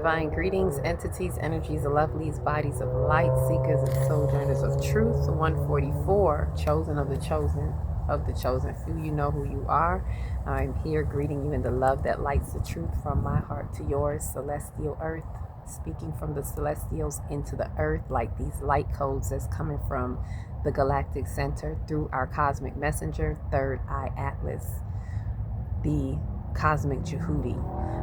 Divine greetings, entities, energies, lovelies, bodies of light, seekers and sojourners of truth. 144, chosen of the chosen few. You know who you are. I'm here greeting you in the love that lights the truth from my heart to yours, celestial earth. Speaking from the celestials into the earth, like these light codes that's coming from the galactic center through our cosmic messenger, third eye atlas, the cosmic Jehudi,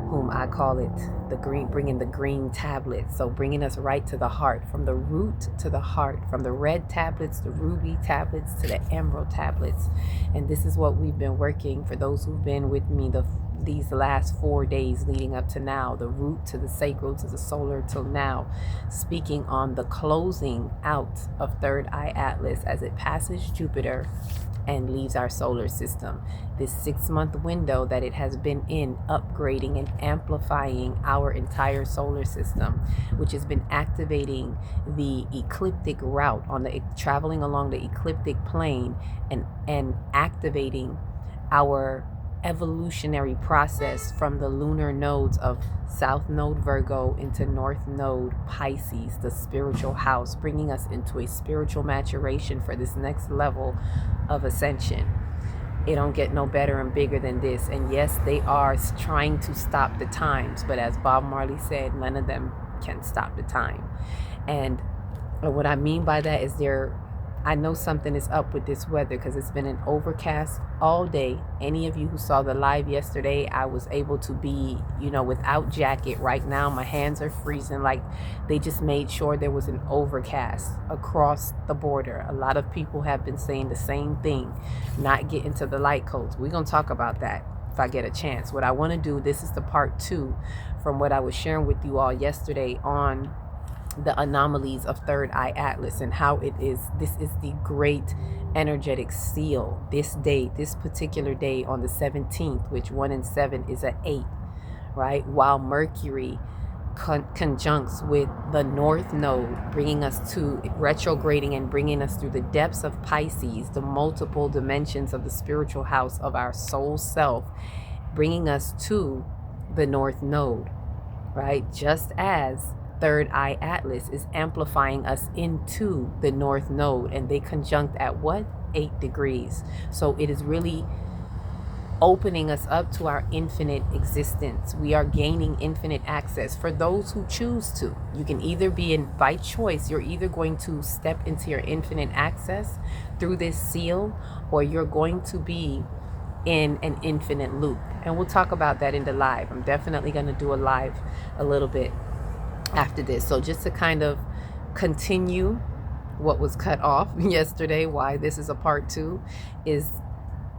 whom I call it the green, bringing the green tablets. So bringing us right to the heart, from the root to the heart, from the red tablets, the ruby tablets, to the emerald tablets. And this is what we've been working for those who've been with me these last 4 days leading up to now, the root to the sacral to the solar till now, speaking on the closing out of third eye atlas as it passes Jupiter and leaves our solar system. This 6-month window that it has been in, upgrading and amplifying our entire solar system, which has been activating the ecliptic route on the traveling along the ecliptic plane and activating our evolutionary process from the lunar nodes of South Node Virgo into North Node Pisces, the spiritual house, bringing us into a spiritual maturation for this next level of ascension. It don't get no better and bigger than this. And yes, they are trying to stop the times, but as Bob Marley said, none of them can stop the time. And what I mean by that is I know something is up with this weather because it's been an overcast all day. Any of you who saw the live yesterday, I was able to be, without jacket. Right now, my hands are freezing. Like, they just made sure there was an overcast across the border. A lot of people have been saying the same thing, not getting to the light codes. We're going to talk about that if I get a chance. What I want to do, this is the part 2 from what I was sharing with you all yesterday on the anomalies of third eye atlas and how this is the great energetic seal. This particular day on the 17th, which 1 and 7 is an 8, right? While Mercury conjuncts with the North Node, bringing us to retrograding and bringing us through the depths of Pisces, the multiple dimensions of the spiritual house of our soul self, bringing us to the North Node, right? Just as third eye atlas is amplifying us into the North Node, and they conjunct at what? 8 degrees. So it is really opening us up to our infinite existence. We are gaining infinite access for those who choose to. You can either be by choice, you're either going to step into your infinite access through this seal, or you're going to be in an infinite loop. And we'll talk about that in the live. I'm definitely going to do a live a little bit after this. So just to kind of continue what was cut off yesterday, why this is a part 2, is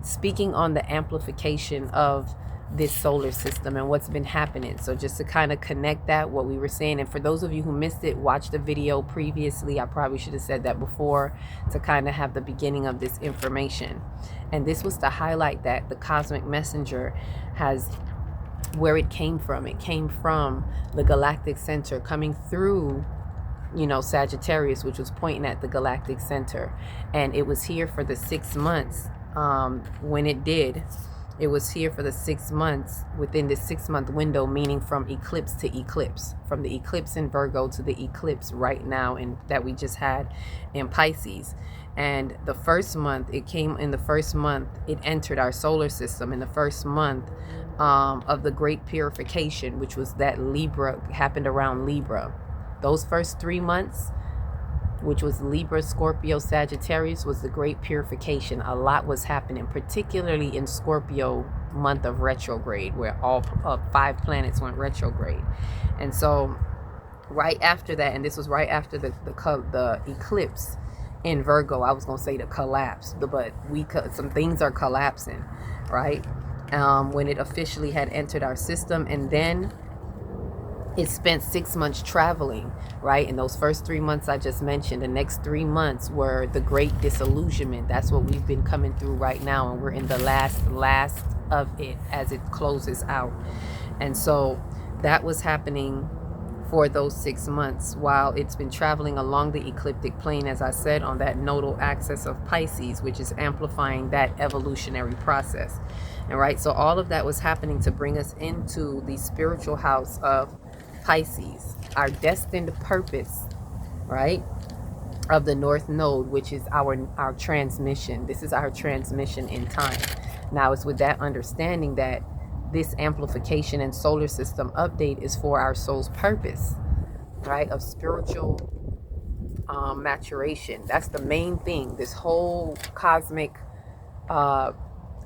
speaking on the amplification of this solar system and what's been happening. So just to kind of connect that, what we were saying, and for those of you who missed it, watch the video previously. I probably should have said that before to kind of have the beginning of this information. And this was to highlight that the cosmic messenger has where it came from. It came from the galactic center, coming through, Sagittarius, which was pointing at the galactic center. And it was here for the 6 months. When it was here for the 6 months, within this 6-month window, meaning from eclipse to eclipse, from the eclipse in Virgo to the eclipse right now that we just had in Pisces. And the first month, it entered our solar system in the first month of the great purification, which was that Libra, happened around Libra. Those first 3 months, which was Libra, Scorpio, Sagittarius, was the great purification. A lot was happening, particularly in Scorpio month of retrograde, where all 5 planets went retrograde. And so right after that, and this was right after the eclipse in Virgo, I was going to say the collapse, but some things are collapsing, right? When it officially had entered our system, and then it spent 6 months traveling, right? In those first 3 months I just mentioned, the next 3 months were the great disillusionment. That's what we've been coming through right now, and we're in the last of it as it closes out. And so that was happening for those 6 months while it's been traveling along the ecliptic plane, as I said, on that nodal axis of Pisces, which is amplifying that evolutionary process. And right, so all of that was happening to bring us into the spiritual house of Pisces, our destined purpose, right, of the North Node, which is our transmission. This is our transmission in time. Now, it's with that understanding that this amplification and solar system update is for our soul's purpose, right, of spiritual maturation. That's the main thing. This whole cosmic uh,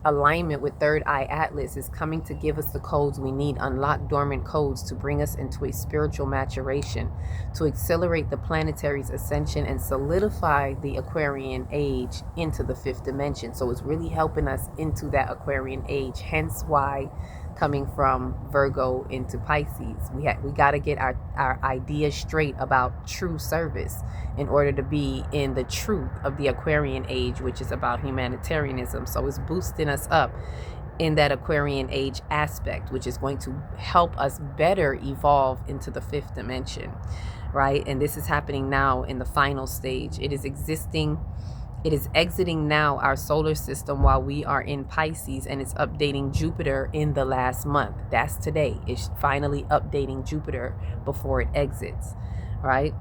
alignment with Third Eye Atlas is coming to give us the codes we need, unlock dormant codes to bring us into a spiritual maturation, to accelerate the planetary's ascension and solidify the Aquarian age into the fifth dimension. So it's really helping us into that Aquarian age, hence why coming from Virgo into Pisces, we got to get our ideas straight about true service in order to be in the truth of the Aquarian age, which is about humanitarianism. So it's boosting us up in that Aquarian age aspect, which is going to help us better evolve into the fifth dimension, right? And this is happening now in the final stage. It is exiting now our solar system while we are in Pisces, and it's updating Jupiter in the last month. That's today. It's finally updating Jupiter before it exits, right?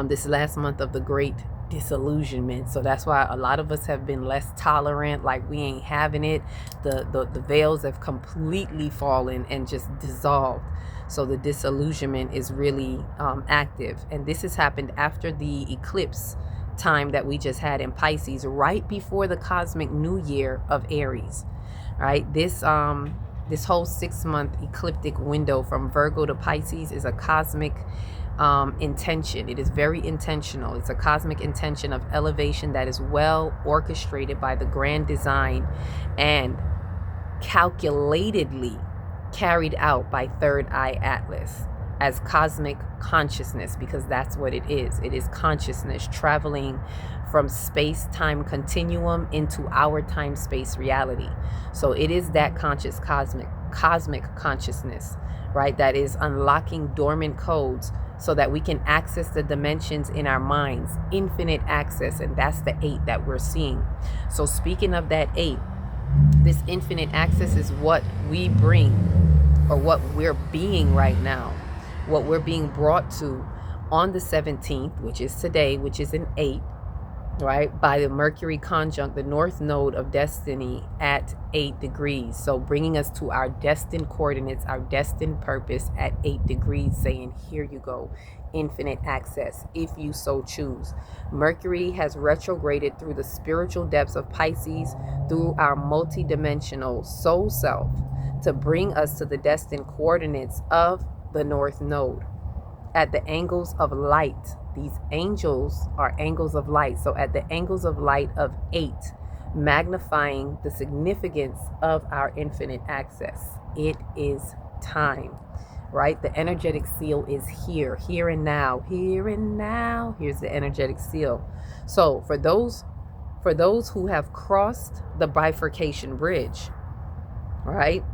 This last month of the great disillusionment. So that's why a lot of us have been less tolerant, like we ain't having it. The veils have completely fallen and just dissolved. So the disillusionment is really active. And this has happened after the eclipse time that we just had in Pisces, right before the cosmic new year of Aries, right? This whole 6-month ecliptic window from Virgo to Pisces is a cosmic intention. It is very intentional. It's a cosmic intention of elevation that is well orchestrated by the grand design and calculatedly carried out by Third Eye Atlas as cosmic consciousness, because that's what it is. It is consciousness traveling from space-time continuum into our time-space reality. So it is that conscious cosmic consciousness, right, that is unlocking dormant codes so that we can access the dimensions in our minds, infinite access, and that's the 8 that we're seeing. So speaking of that 8, this infinite access is what we bring, or what we're being right now, what we're being brought to on the 17th, which is today, which is an 8, right, by the Mercury conjunct the North Node of Destiny at 8 degrees. So bringing us to our destined coordinates, our destined purpose at 8 degrees, saying, here you go, infinite access, if you so choose. Mercury has retrograded through the spiritual depths of Pisces, through our multidimensional soul self, to bring us to the destined coordinates of the North Node at the angles of light. These angels are angles of light. So at the angles of light of 8, magnifying the significance of our infinite access. It is time, right? The energetic seal is here and now, here and now. Here's the energetic seal. So for those who have crossed the bifurcation bridge, right?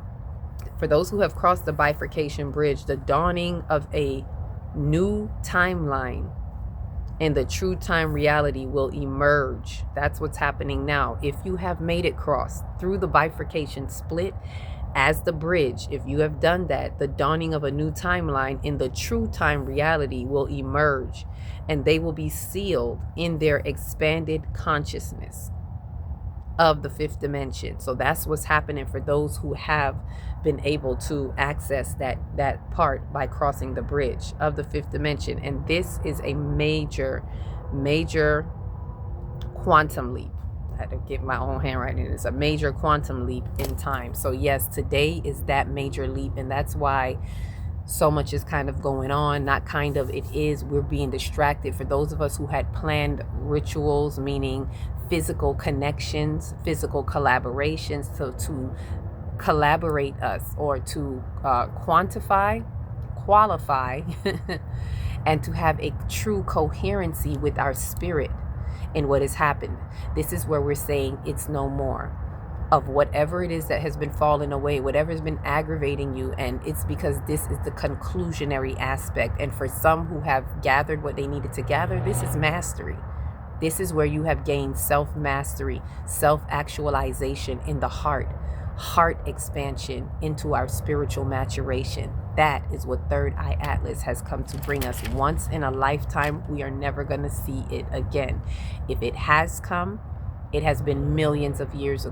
For those who have crossed the bifurcation bridge, the dawning of a new timeline and the true time reality will emerge. That's what's happening now. If you have made it cross through the bifurcation split as the bridge, if you have done that, the dawning of a new timeline in the true time reality will emerge, and they will be sealed in their expanded consciousness of the fifth dimension. So that's what's happening for those who have been able to access that part by crossing the bridge of the fifth dimension. And this is a major quantum leap. I had to get my own handwriting. It's a major quantum leap in time. So yes, today is that major leap, and that's why so much is kind of going on. Not kind of, it is. We're being distracted. For those of us who had planned rituals, meaning physical connections, physical collaborations, so to collaborate us, or to qualify, and to have a true coherency with our spirit in what has happened. This is where we're saying it's no more of whatever it is that has been falling away, whatever has been aggravating you. And it's because this is the conclusionary aspect. And for some who have gathered what they needed to gather, this is mastery. This is where you have gained self-mastery, self-actualization in the heart expansion into our spiritual maturation. That is what Third Eye Atlas has come to bring us. Once in a lifetime, we are never going to see it again. If it has come, it has been millions of years ago.